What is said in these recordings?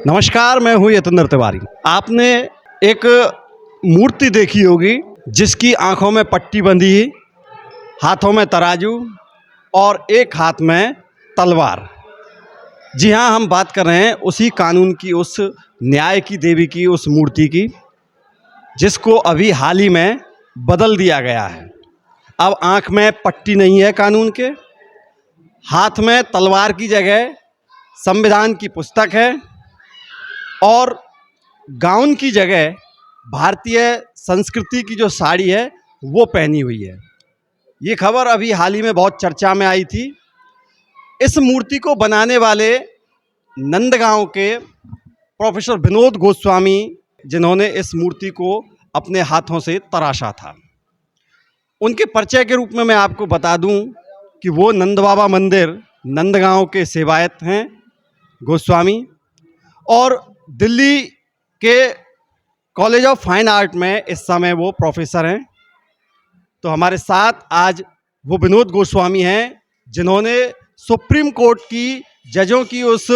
नमस्कार, मैं हूँ यतेंद्र तिवारी। आपने एक मूर्ति देखी होगी जिसकी आंखों में पट्टी बंधी, हाथों में तराजू और एक हाथ में तलवार। जी हाँ, हम बात कर रहे हैं उसी कानून की, उस न्याय की देवी की, उस मूर्ति की, जिसको अभी हाल ही में बदल दिया गया है। अब आंख में पट्टी नहीं है कानून के, हाथ में तलवार की जगह संविधान की पुस्तक है और गाउन की जगह भारतीय संस्कृति की जो साड़ी है वो पहनी हुई है। ये खबर अभी हाल ही में बहुत चर्चा में आई थी। इस मूर्ति को बनाने वाले नंदगांव के प्रोफेसर विनोद गोस्वामी, जिन्होंने इस मूर्ति को अपने हाथों से तराशा था, उनके परिचय के रूप में मैं आपको बता दूं कि वो नंद बाबा मंदिर नंदगांव के सेवायत हैं गोस्वामी, और दिल्ली के कॉलेज ऑफ फाइन आर्ट में इस समय वो प्रोफेसर हैं। तो हमारे साथ आज वो विनोद गोस्वामी हैं, जिन्होंने सुप्रीम कोर्ट की जजों की उस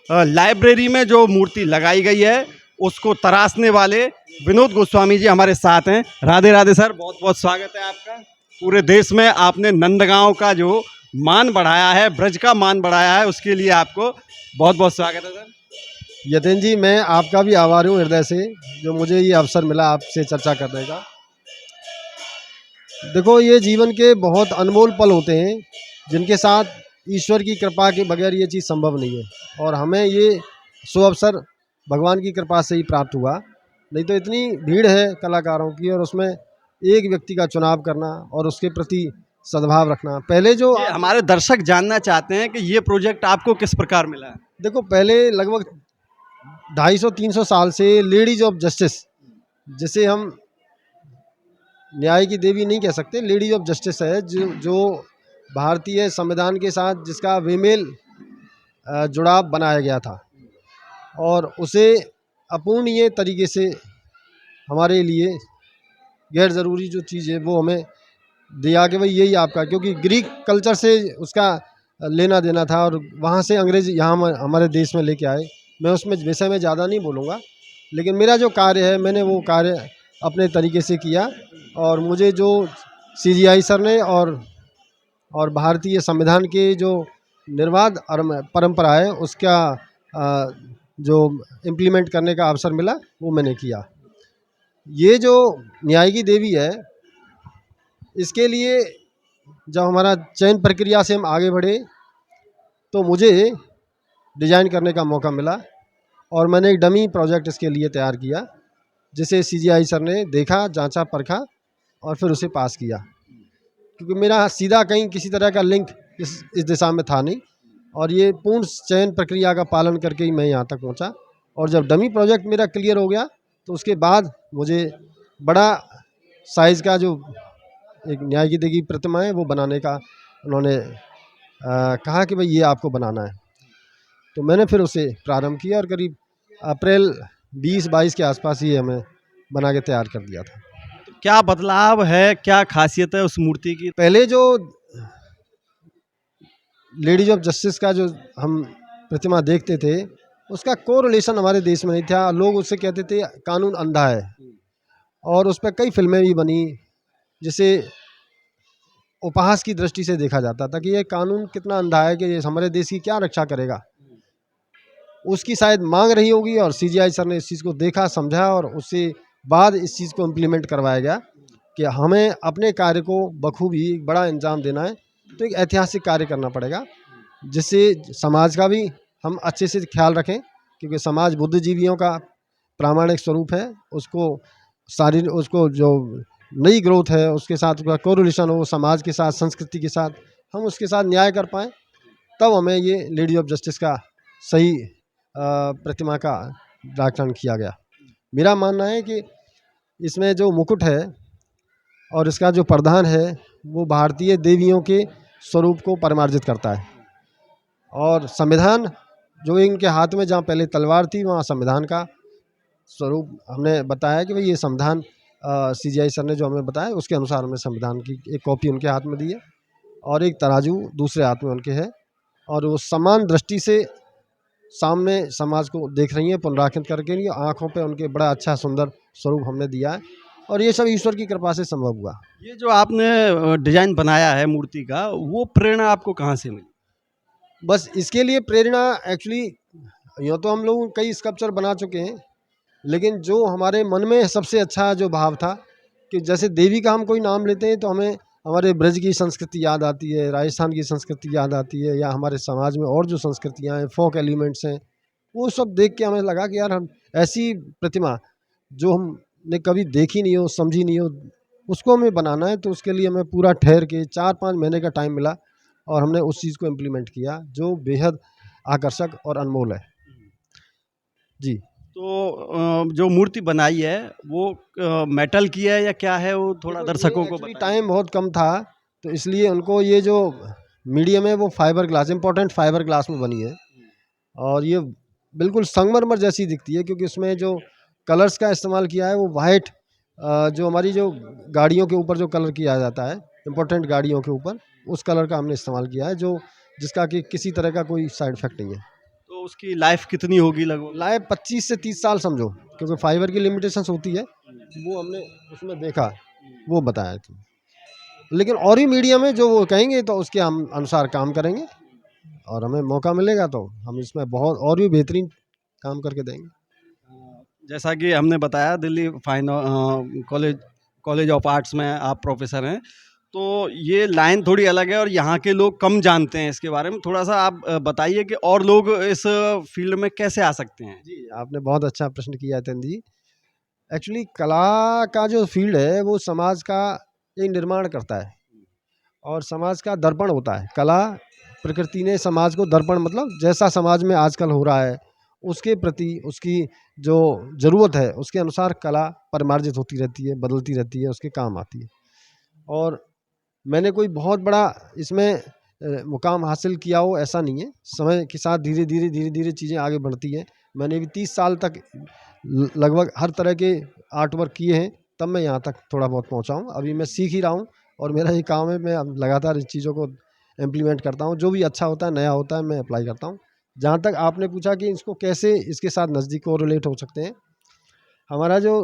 लाइब्रेरी में जो मूर्ति लगाई गई है उसको तराशने वाले विनोद गोस्वामी जी हमारे साथ हैं। राधे राधे सर, बहुत बहुत स्वागत है आपका। पूरे देश में आपने नंदगांव का जो मान बढ़ाया है, ब्रज का मान बढ़ाया है, उसके लिए आपको बहुत बहुत स्वागत है सर। यतेंद्र जी, मैं आपका भी आभारी हूँ हृदय से, जो मुझे ये अवसर मिला आपसे चर्चा करने का। देखो, ये जीवन के बहुत अनमोल पल होते हैं जिनके साथ ईश्वर की कृपा के बगैर ये चीज़ संभव नहीं है, और हमें ये शुभ अवसर भगवान की कृपा से ही प्राप्त हुआ। नहीं तो इतनी भीड़ है कलाकारों की, और उसमें एक व्यक्ति का चुनाव करना और उसके प्रति सद्भाव रखना। पहले जो हमारे दर्शक जानना चाहते हैं कि ये प्रोजेक्ट आपको किस प्रकार मिला है। देखो, पहले लगभग 250-300 साल से लेडीज ऑफ जस्टिस, जिसे हम न्याय की देवी नहीं कह सकते, लेडीज ऑफ जस्टिस है, जो भारतीय संविधान के साथ जिसका बेमेल जुड़ाव बनाया गया था, और उसे अपूर्णीय तरीके से हमारे लिए गैर ज़रूरी जो चीज़ है वो हमें दिया कि भाई यही आपका, क्योंकि ग्रीक कल्चर से उसका लेना देना था, और वहाँ से अंग्रेज यहाँ हमारे देश में लेके आए। मैं उसमें विषय में ज़्यादा नहीं बोलूँगा, लेकिन मेरा जो कार्य है मैंने वो कार्य अपने तरीके से किया, और मुझे जो सीजीआई सर ने और भारतीय संविधान के जो निर्बाध परंपरा है उसका जो इम्प्लीमेंट करने का अवसर मिला वो मैंने किया। ये जो न्याय की देवी है, इसके लिए जब हमारा चयन प्रक्रिया से हम आगे बढ़े तो मुझे डिज़ाइन करने का मौका मिला, और मैंने एक डमी प्रोजेक्ट इसके लिए तैयार किया, जिसे सीजीआई सर ने देखा, जांचा, परखा और फिर उसे पास किया। क्योंकि मेरा सीधा कहीं किसी तरह का लिंक इस दिशा में था नहीं, और ये पूर्ण चयन प्रक्रिया का पालन करके ही मैं यहाँ तक पहुँचा। और जब डमी प्रोजेक्ट मेरा क्लियर हो गया तो उसके बाद मुझे बड़ा साइज़ का जो एक न्याय की देवी प्रतिमा है वो बनाने का उन्होंने कहा कि भाई ये आपको बनाना है। तो मैंने फिर उसे प्रारंभ किया, और करीब अप्रैल 2022 के आसपास ही हमें बना के तैयार कर दिया था। क्या बदलाव है, क्या खासियत है उस मूर्ति की? पहले जो लेडीज ऑफ जस्टिस का जो हम प्रतिमा देखते थे उसका कोरिलेशन हमारे देश में नहीं था। लोग उससे कहते थे कानून अंधा है, और उस पर कई फिल्में भी बनी, जिसे उपहास की दृष्टि से देखा जाता था कि ये कानून कितना अंधा है कि ये हमारे देश की क्या रक्षा करेगा। उसकी शायद मांग रही होगी, और सीजीआई सर ने इस चीज़ को देखा, समझा, और उससे बाद इस चीज़ को इम्प्लीमेंट करवाया गया कि हमें अपने कार्य को बखूबी बड़ा अंजाम देना है, तो एक ऐतिहासिक कार्य करना पड़ेगा, जिससे समाज का भी हम अच्छे से ख्याल रखें, क्योंकि समाज बुद्धिजीवियों का प्रामाणिक स्वरूप है। उसको जो नई ग्रोथ है उसके साथ उसका कोरिलेशन हो समाज के साथ, संस्कृति के साथ, हम उसके साथ न्याय कर पाएँ, तब हमें ये लेडी ऑफ जस्टिस का सही प्रतिमा का नामकरण किया गया। मेरा मानना है कि इसमें जो मुकुट है और इसका जो प्रधान है वो भारतीय देवियों के स्वरूप को परिमार्जित करता है, और संविधान जो इनके हाथ में, जहाँ पहले तलवार थी वहाँ संविधान का स्वरूप हमने बताया कि भाई ये संविधान, सीजीआई सर ने जो हमें बताया उसके अनुसार हमें संविधान की एक कॉपी उनके हाथ में दी है, और एक तराजू दूसरे हाथ में उनके है, और वो समान दृष्टि से सामने समाज को देख रही हैं, पुनराकित करके लिए आँखों पे उनके बड़ा अच्छा सुंदर स्वरूप हमने दिया है, और ये सब ईश्वर की कृपा से संभव हुआ। ये जो आपने डिजाइन बनाया है मूर्ति का, वो प्रेरणा आपको कहाँ से मिली? बस इसके लिए प्रेरणा एक्चुअली, यूँ तो हम लोग कई स्कल्पचर बना चुके हैं, लेकिन जो हमारे मन में सबसे अच्छा जो भाव था कि जैसे देवी का हम कोई नाम लेते हैं तो हमें हमारे ब्रज की संस्कृति याद आती है, राजस्थान की संस्कृति याद आती है, या हमारे समाज में और जो संस्कृतियाँ हैं, फोक एलिमेंट्स हैं, वो सब देख के हमें लगा कि यार हम ऐसी प्रतिमा जो हमने कभी देखी नहीं हो, समझी नहीं हो, उसको हमें बनाना है। तो उसके लिए हमें पूरा ठहर के 4-5 महीने का टाइम मिला, और हमने उस चीज़ को इम्प्लीमेंट किया जो बेहद आकर्षक और अनमोल है। जी। तो जो मूर्ति बनाई है वो मेटल की है या क्या है, वो थोड़ा दर्शकों को बताइए। टाइम बहुत कम था, तो इसलिए उनको ये जो मीडियम है वो fibre glass, important fibre glass में बनी है, और ये बिल्कुल संगमरमर जैसी दिखती है, क्योंकि उसमें जो कलर्स का इस्तेमाल किया है वो वाइट, जो हमारी जो गाड़ियों के ऊपर जो कलर किया जाता है, इम्पोर्टेंट गाड़ियों के ऊपर, उस कलर का हमने इस्तेमाल किया है, जो जिसका कि किसी तरह का कोई साइड इफेक्ट नहीं है। तो उसकी लाइफ कितनी होगी लगभग? लाइफ 25 से 30 साल समझो, क्योंकि फाइबर की लिमिटेशंस होती है, वो हमने उसमें देखा, वो बताया था। लेकिन और ही मीडियम है, जो वो कहेंगे तो उसके हम अनुसार काम करेंगे, और हमें मौका मिलेगा तो हम इसमें बहुत और भी बेहतरीन काम करके देंगे। जैसा कि हमने बताया, Delhi fine college of arts में आप प्रोफेसर हैं, तो ये लाइन थोड़ी अलग है और यहाँ के लोग कम जानते हैं इसके बारे में। थोड़ा सा आप बताइए कि और लोग इस फील्ड में कैसे आ सकते हैं? जी, आपने बहुत अच्छा प्रश्न किया है तन जी। एक्चुअली कला का जो फील्ड है वो समाज का एक निर्माण करता है, और समाज का दर्पण होता है। कला प्रकृति ने समाज को दर्पण, मतलब जैसा समाज में आजकल हो रहा है उसके प्रति उसकी जो ज़रूरत है उसके अनुसार कला परिमार्जित होती रहती है, बदलती रहती है, उसके काम आती है। और मैंने कोई बहुत बड़ा इसमें मुकाम हासिल किया हो ऐसा नहीं है। समय के साथ धीरे धीरे चीज़ें आगे बढ़ती हैं। मैंने भी 30 साल तक लगभग हर तरह के आर्ट वर्क किए हैं, तब मैं यहाँ तक थोड़ा बहुत पहुँचा हूँ। अभी मैं सीख ही रहा हूँ, और मेरा ये काम है, मैं अब लगातार इस चीज़ों को इम्प्लीमेंट करता हूँ। जो भी अच्छा होता है, नया होता है, मैं अप्लाई करता हूँ। जहाँ तक आपने पूछा कि इसको कैसे इसके साथ नज़दीक कोरिलेट हो सकते हैं, हमारा जो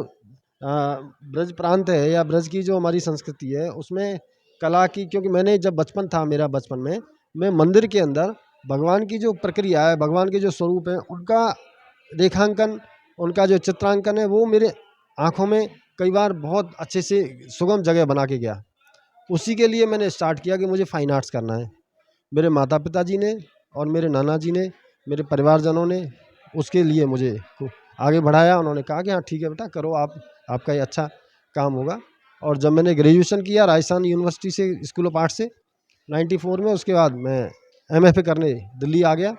ब्रज प्रांत है या ब्रज की जो हमारी संस्कृति है उसमें कला की, क्योंकि मैंने जब बचपन था, मेरा बचपन में मैं मंदिर के अंदर भगवान की जो प्रक्रिया है, भगवान के जो स्वरूप है, उनका रेखांकन, उनका जो चित्रांकन है, वो मेरे आँखों में कई बार बहुत अच्छे से सुगम जगह बना के गया। उसी के लिए मैंने स्टार्ट किया कि मुझे फाइन आर्ट्स करना है। मेरे माता पिता जी ने और मेरे नाना जी ने, मेरे परिवारजनों ने उसके लिए मुझे आगे बढ़ाया। उन्होंने कहा कि हाँ ठीक है बेटा, करो आप, आपका ये अच्छा काम होगा। और जब मैंने ग्रेजुएशन किया राजस्थान यूनिवर्सिटी से, स्कूल ऑफ आर्ट से 94 में, उसके बाद मैं MFA करने दिल्ली आ गया,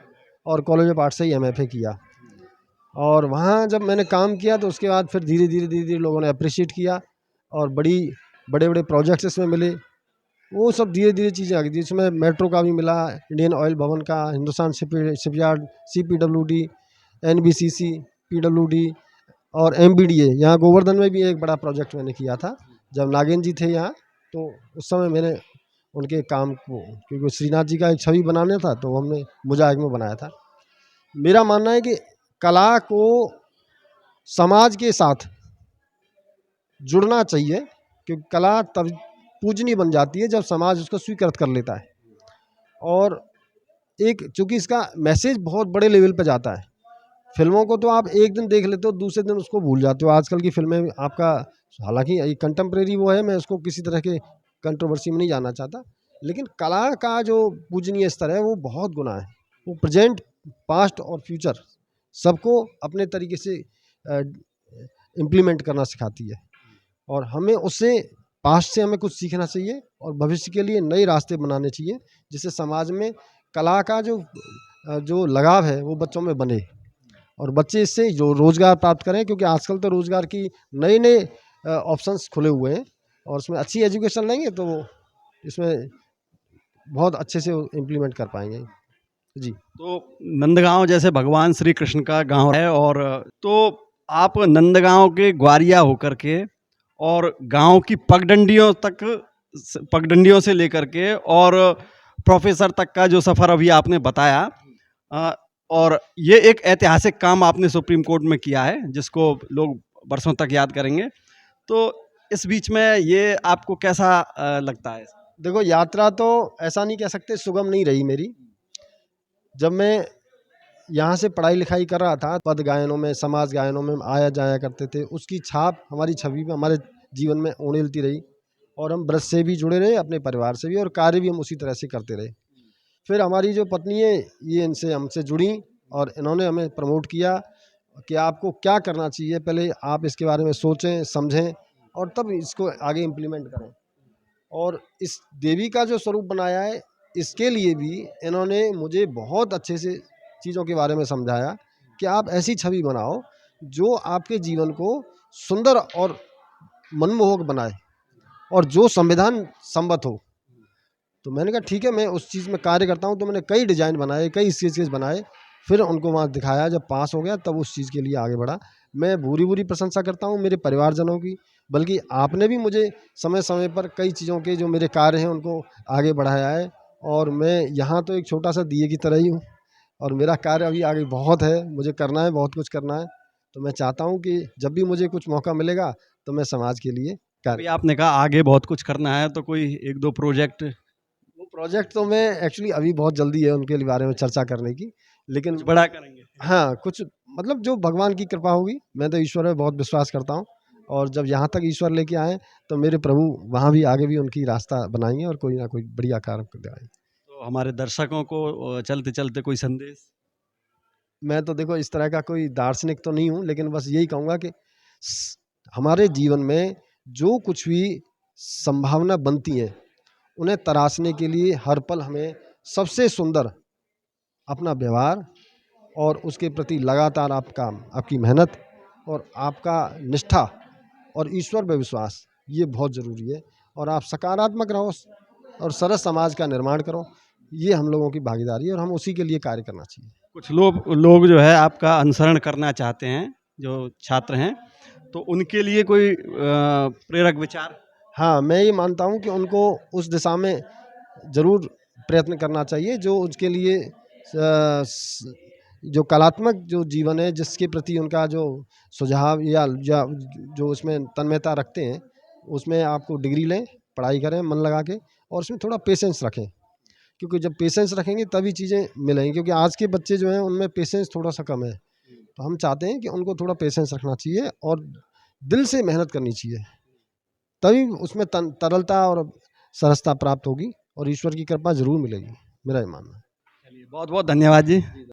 और कॉलेज ऑफ आर्ट से ही MFA किया। और वहाँ जब मैंने काम किया तो उसके बाद फिर धीरे धीरे लोगों ने अप्रिशिएट किया, और बड़े बड़े प्रोजेक्ट्स इसमें मिले। वो सब धीरे धीरे चीज़ें आ गई थी। इसमें मेट्रो का भी मिला, इंडियन ऑयल भवन का, Hindustan shipyard, CPWD, NBCC, PWD और MBDA। यहाँ गोवर्धन में भी एक बड़ा प्रोजेक्ट मैंने किया था जब नागेंद्र जी थे यहाँ, तो उस समय मैंने उनके काम को, क्योंकि श्रीनाथ जी का एक छवि बनाना था तो हमने मोज़ाइक में बनाया था। मेरा मानना है कि कला को समाज के साथ जुड़ना चाहिए, क्योंकि कला तब पूजनीय बन जाती है जब समाज उसको स्वीकृत कर लेता है। और एक, चूँकि इसका मैसेज बहुत बड़े लेवल पे जाता है। फिल्मों को तो आप एक दिन देख लेते हो, दूसरे दिन उसको भूल जाते हो। आजकल की फिल्में आपका, हालांकि ये कंटेम्प्रेरी वो है, मैं उसको किसी तरह के कंट्रोवर्सी में नहीं जाना चाहता, लेकिन कला का जो पूजनीय स्तर है वो बहुत गुना है। वो प्रेजेंट, पास्ट और फ्यूचर सबको अपने तरीके से इम्प्लीमेंट करना सिखाती है, और हमें उससे, पास्ट से हमें कुछ सीखना चाहिए, और भविष्य के लिए नए रास्ते बनाने चाहिए, जिससे समाज में कला का जो लगाव है वो बच्चों में बने, और बच्चे इससे जो रोज़गार प्राप्त करें। क्योंकि आजकल तो रोज़गार की नए ऑप्शंस खुले हुए हैं, और उसमें अच्छी एजुकेशन लेंगे तो वो इसमें बहुत अच्छे से इम्प्लीमेंट कर पाएंगे। जी। तो नंदगांव जैसे भगवान श्री कृष्ण का गांव है, और तो आप नंदगांव के ग्वारिया होकर के और गांव की पगडंडियों से लेकर के और प्रोफेसर तक का जो सफ़र अभी आपने बताया, और ये एक ऐतिहासिक काम आपने सुप्रीम कोर्ट में किया है, जिसको लोग वर्षों तक याद करेंगे। तो इस बीच में ये आपको कैसा लगता है? देखो, यात्रा तो ऐसा नहीं कह सकते सुगम नहीं रही मेरी। जब मैं यहाँ से पढ़ाई लिखाई कर रहा था, पद गायनों में, समाज गायनों में हम आया जाया करते थे। उसकी छाप हमारी छवि में, हमारे जीवन में उड़ेलती रही और हम ब्रज से भी जुड़े रहे, अपने परिवार से भी, और कार्य भी हम उसी तरह से करते रहे। फिर हमारी जो पत्नी है, ये इनसे हमसे जुड़ी और इन्होंने हमें प्रमोट किया कि आपको क्या करना चाहिए, पहले आप इसके बारे में सोचें, समझें और तब इसको आगे इम्प्लीमेंट करें। और इस देवी का जो स्वरूप बनाया है, इसके लिए भी इन्होंने मुझे बहुत अच्छे से चीज़ों के बारे में समझाया कि आप ऐसी छवि बनाओ जो आपके जीवन को सुंदर और मनमोहक बनाए और जो संविधान सम्मत हो। तो मैंने कहा ठीक है, मैं उस चीज़ में कार्य करता हूँ। तो मैंने कई डिज़ाइन बनाए, कई स्केचेस बनाए, फिर उनको वहाँ दिखाया। जब पास हो गया तब उस चीज़ के लिए आगे बढ़ा। मैं भूरी भूरी प्रशंसा करता हूँ मेरे परिवारजनों की, बल्कि आपने भी मुझे समय समय पर कई चीज़ों के जो मेरे कार्य हैं उनको आगे बढ़ाया है। और मैं यहाँ तो एक छोटा सा दिए की तरह ही हूँ और मेरा कार्य अभी आगे बहुत है, मुझे करना है, बहुत कुछ करना है। तो मैं चाहता हूँ कि जब भी मुझे कुछ मौका मिलेगा तो मैं समाज के लिए अभी कार्य। आपने कहा आगे बहुत कुछ करना है, तो कोई 1-2 प्रोजेक्ट वो प्रोजेक्ट तो मैं एक्चुअली अभी बहुत जल्दी है उनके बारे में चर्चा करने की, लेकिन कुछ बड़ा करेंगे? हाँ, कुछ मतलब जो भगवान की कृपा होगी। मैं तो ईश्वर में बहुत विश्वास करता हूँ और जब यहाँ तक ईश्वर लेके आए तो मेरे प्रभु वहाँ भी आगे भी उनकी रास्ता बनाएंगे और कोई ना कोई बढ़िया कार्य कर दिलाएंगे। तो हमारे दर्शकों को चलते-चलते कोई संदेश? मैं तो देखो इस तरह का कोई दार्शनिक तो नहीं हूँ, लेकिन बस यही कहूँगा कि हमारे जीवन में जो कुछ भी संभावना बनती है, उन्हें तराशने के लिए हर पल हमें सबसे सुंदर अपना व्यवहार और उसके प्रति लगातार आपकी मेहनत और आपका निष्ठा और ईश्वर पे विश्वास, ये बहुत ज़रूरी है। और आप सकारात्मक रहो और सरस समाज का निर्माण करो, ये हम लोगों की भागीदारी है और हम उसी के लिए कार्य करना चाहिए। कुछ लोग जो है आपका अनुसरण करना चाहते हैं, जो छात्र हैं, तो उनके लिए कोई प्रेरक विचार? हाँ, मैं ये मानता हूँ कि उनको उस दिशा में ज़रूर प्रयत्न करना चाहिए जो उसके लिए जो कलात्मक जो जीवन है, जिसके प्रति उनका जो सुझाव या जो उसमें तन्मयता रखते हैं, उसमें आपको डिग्री लें, पढ़ाई करें मन लगा के और उसमें थोड़ा पेशेंस रखें। क्योंकि जब पेशेंस रखेंगे तभी चीज़ें मिलेंगी, क्योंकि आज के बच्चे जो हैं उनमें पेशेंस थोड़ा सा कम है। तो हम चाहते हैं कि उनको थोड़ा पेशेंस रखना चाहिए और दिल से मेहनत करनी चाहिए, तभी उसमें तरलता और सरसता प्राप्त होगी और ईश्वर की कृपा ज़रूर मिलेगी, मेरा ये मानना है। चलिए, बहुत-बहुत धन्यवाद जी।